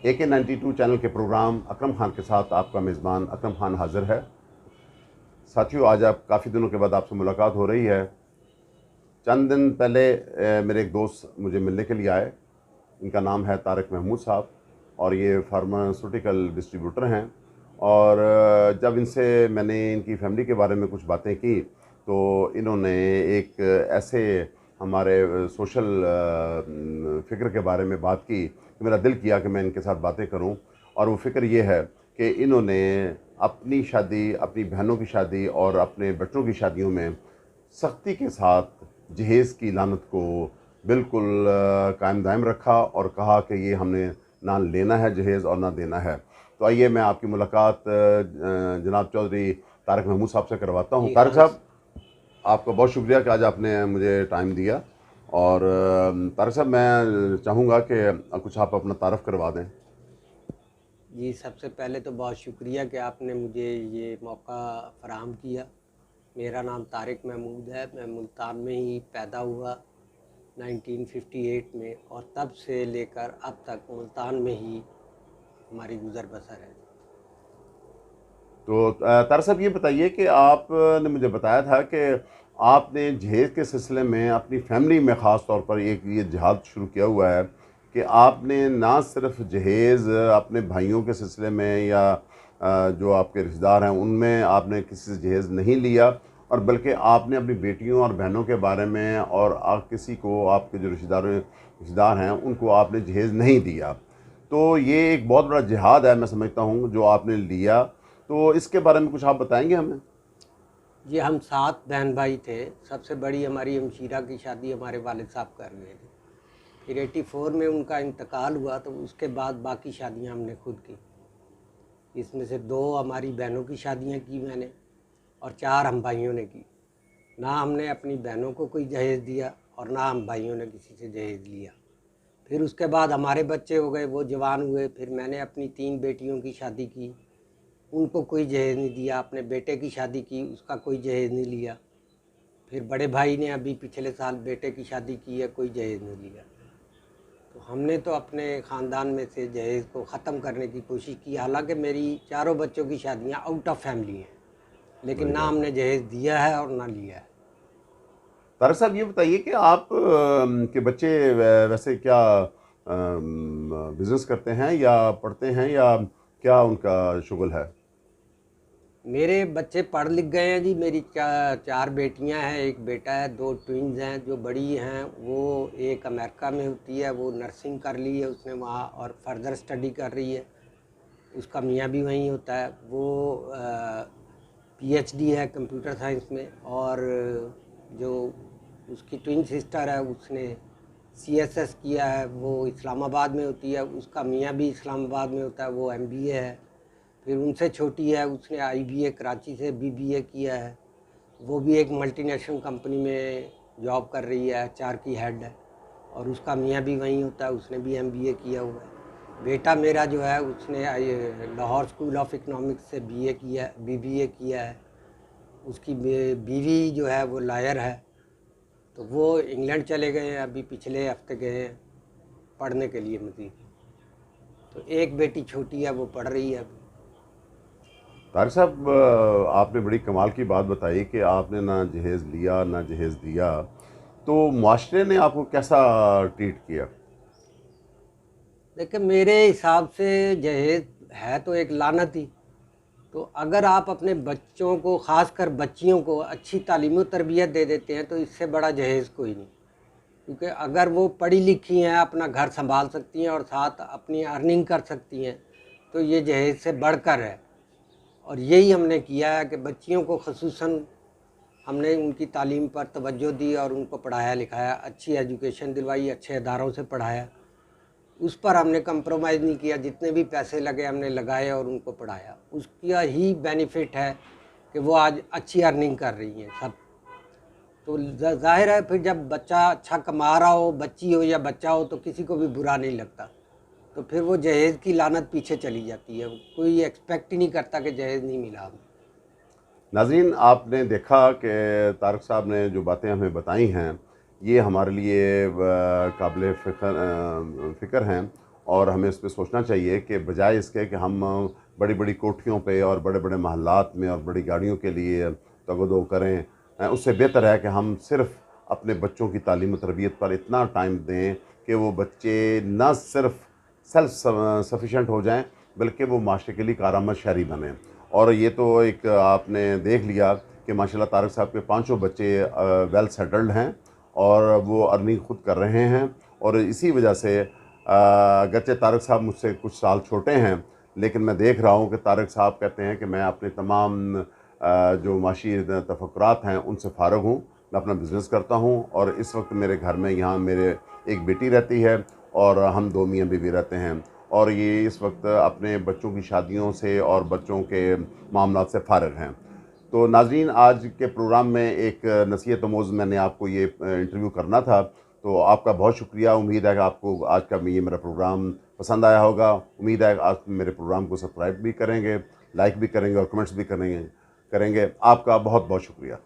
AK-92 channel के programme Akram Khan के साथ आपका मेज़बान अकरम खान हाज़िर है। साथियों, आज आप काफ़ी दिनों के बाद आपसे मुलाकात हो रही है। चंद दिन पहले मेरे एक दोस्त मुझे मिलने के लिए आए। इनका नाम है तारिक महमूद साहब और ये फार्मास्यूटिकल डिस्ट्रीब्यूटर हैं। और जब इनसे मैंने इनकी फ़ैमिली के बारे में कुछ बातें की तो इन्होंने एक ऐसे हमारे सोशल फ़िक्र के बारे में बात की कि मेरा दिल किया कि मैं इनके साथ बातें करूं। और वो फ़िक्र ये है कि इन्होंने अपनी शादी, अपनी बहनों की शादी और अपने बच्चों की शादियों में सख्ती के साथ जहेज़ की लानत को बिल्कुल कायम दायम रखा और कहा कि ये हमने ना लेना है जहेज़ और ना देना है। तो आइए मैं आपकी मुलाकात जनाब चौधरी तारिक महमूद साहब से करवाता हूँ। जी तारिक हाँ। साहब, आपका बहुत शुक्रिया कि आज आपने मुझे टाइम दिया। और तारिक साहब, मैं चाहूँगा कि कुछ आप अपना तारफ़ करवा दें। जी, सबसे पहले तो बहुत शुक्रिया कि आपने मुझे ये मौका फ़राहम किया। मेरा नाम तारिक महमूद है। मैं मुल्तान में ही पैदा हुआ 1958 में, और तब से लेकर अब तक मुल्तान में ही हमारी गुज़र बसर है। तो तारिक साहब, ये बताइए कि आपने मुझे बताया था कि आपने जहेज़ के सिलसिले में अपनी फ़ैमिली में ख़ास तौर पर एक ये जिहाद शुरू किया हुआ है कि आपने ना सिर्फ जहेज़ अपने भाइयों के सिलसिले में या जो आपके रिश्तेदार हैं उनमें आपने किसी से जहेज़ नहीं लिया, और बल्कि आपने अपनी बेटियों और बहनों के बारे में और किसी को आपके जो रिश्तेदार हैं उनको आपने जहेज़ नहीं दिया। तो ये एक बहुत बड़ा जिहाद है, मैं समझता हूँ, जो आपने लिया। तो इसके बारे में कुछ आप बताएंगे हमें? जी, हम 7 बहन भाई थे। सबसे बड़ी हमारी हमशीरा की शादी हमारे वालिद साहब कर गए थे। फिर 84 में उनका इंतकाल हुआ, तो उसके बाद बाकी शादियां हमने खुद की। इसमें से 2 हमारी बहनों की शादियां की मैंने, और 4 हम भाइयों ने की। ना हमने अपनी बहनों को कोई जहेज़ दिया और ना हम भाइयों ने किसी से जहेज़ लिया। फिर उसके बाद हमारे बच्चे हो गए, वो जवान हुए। फिर मैंने अपनी 3 बेटियों की शादी की, उनको कोई जहेज़ नहीं दिया। अपने बेटे की शादी की, उसका कोई जहेज़ नहीं लिया। फिर बड़े भाई ने अभी पिछले साल बेटे की शादी की है, कोई जहेज़ नहीं लिया। तो हमने तो अपने ख़ानदान में से जहेज़ को ख़त्म करने की कोशिश की। हालांकि मेरी चारों बच्चों की शादियां आउट ऑफ फैमिली हैं, लेकिन बड़ी ना बात है। हमने जहेज़ दिया है और ना लिया है। तारक साहब, ये बताइए कि आप के बच्चे वैसे क्या बिजनेस करते हैं या पढ़ते हैं या क्या उनका शुगल है? मेरे बच्चे पढ़ लिख गए हैं जी। मेरी 4 बेटियां हैं, एक बेटा है, 2 ट्विन्स हैं। जो बड़ी हैं वो एक अमेरिका में होती है, वो नर्सिंग कर ली है उसने वहाँ, और फर्दर स्टडी कर रही है। उसका मियाँ भी वहीं होता है। वो पीएचडी है कंप्यूटर साइंस में। और जो उसकी ट्विन सिस्टर है उसने सीएसएस किया है, वो इस्लामाबाद में होती है। उसका मियाँ भी इस्लामाबाद में होता है, वो एमबीए है। फिर उनसे छोटी है, उसने आईबीए कराची से बीबीए किया है। वो भी एक मल्टीनेशनल कंपनी में जॉब कर रही है, एचआर की हेड है। और उसका मियाँ भी वहीं होता है, उसने भी एमबीए किया हुआ है। बेटा मेरा जो है उसने लाहौर स्कूल ऑफ इकनॉमिक्स से बीए किया, बीबीए किया है। उसकी बीवी जो है वो लॉयर है। तो वो इंग्लैंड चले गए हैं, अभी पिछले हफ्ते गए हैं पढ़ने के लिए मज़ीद। तो एक बेटी छोटी है, वो पढ़ रही है अभी। तारक साहब, आपने बड़ी कमाल की बात बताई कि आपने ना जहेज़ लिया ना जहेज़ दिया। तो माशरे ने आपको कैसा ट्रीट किया? देखिए, मेरे हिसाब से जहेज है तो एक लानत ही। तो अगर आप अपने बच्चों को, ख़ासकर बच्चियों को, अच्छी तालीम और तरबियत दे देते हैं तो इससे बड़ा जहेज़ कोई नहीं। क्योंकि अगर वो पढ़ी लिखी हैं, अपना घर संभाल सकती हैं और साथ अपनी अर्निंग कर सकती हैं, तो ये जहेज़ से बढ़कर है। और यही हमने किया है कि बच्चियों को ख़ुसूसन हमने उनकी तालीम पर तवज्जो दी और उनको पढ़ाया लिखाया, अच्छी एजुकेशन दिलवाई, अच्छे इदारों से पढ़ाया। उस पर हमने कंप्रोमाइज़ नहीं किया। जितने भी पैसे लगे हमने लगाए और उनको पढ़ाया। उसका ही बेनिफिट है कि वो आज अच्छी अर्निंग कर रही हैं सब। तो जाहिर है फिर जब बच्चा अच्छा कमा रहा हो, बच्ची हो या बच्चा हो, तो किसी को भी बुरा नहीं लगता। तो फिर वो जहेज़ की लानत पीछे चली जाती है। कोई एक्सपेक्ट ही नहीं करता कि जहेज़ नहीं मिला हमें। नाज़रीन, आपने देखा कि तारक साहब ने जो बातें हमें बताई हैं ये हमारे लिए काबिल फ़िक्र हैं। और हमें इस पे सोचना चाहिए कि बजाय इसके कि हम बड़ी बड़ी कोठियों पे और बड़े बड़े महल्लात में और बड़ी गाड़ियों के लिए तगदो करें, उससे बेहतर है कि हम सिर्फ़ अपने बच्चों की तालीम और तरबियत पर इतना टाइम दें कि वो बच्चे न सिर्फ सेल्फ सफिशेंट हो जाएं बल्कि वो माशरे के लिए कारआमद शहरी बने। और ये तो एक आपने देख लिया कि माशाल्लाह तारक साहब के पांचों बच्चे वेल सेटल्ड हैं और वो अर्निंग खुद कर रहे हैं। और इसी वजह से अगरचे तारक साहब मुझसे कुछ साल छोटे हैं, लेकिन मैं देख रहा हूँ कि तारक साहब कहते हैं कि मैं अपने तमाम जो माशी तफक्कुरात हैं उनसे फ़ारग हूँ, मैं अपना बिज़नेस करता हूँ। और इस वक्त मेरे घर में यहाँ मेरे एक बेटी रहती है और हम दो मियाँ बीवी रहते हैं, और ये इस वक्त अपने बच्चों की शादियों से और बच्चों के मामलात से फ़ारग हैं। तो नाज़रीन, आज के प्रोग्राम में एक नसीहत आमोज़ मैंने आपको ये इंटरव्यू करना था, तो आपका बहुत शुक्रिया। उम्मीद है कि आपको आज का ये मेरा प्रोग्राम पसंद आया होगा। उम्मीद है कि आप मेरे प्रोग्राम को सब्सक्राइब भी करेंगे, लाइक भी करेंगे और कमेंट्स भी करेंगे। आपका बहुत बहुत शुक्रिया।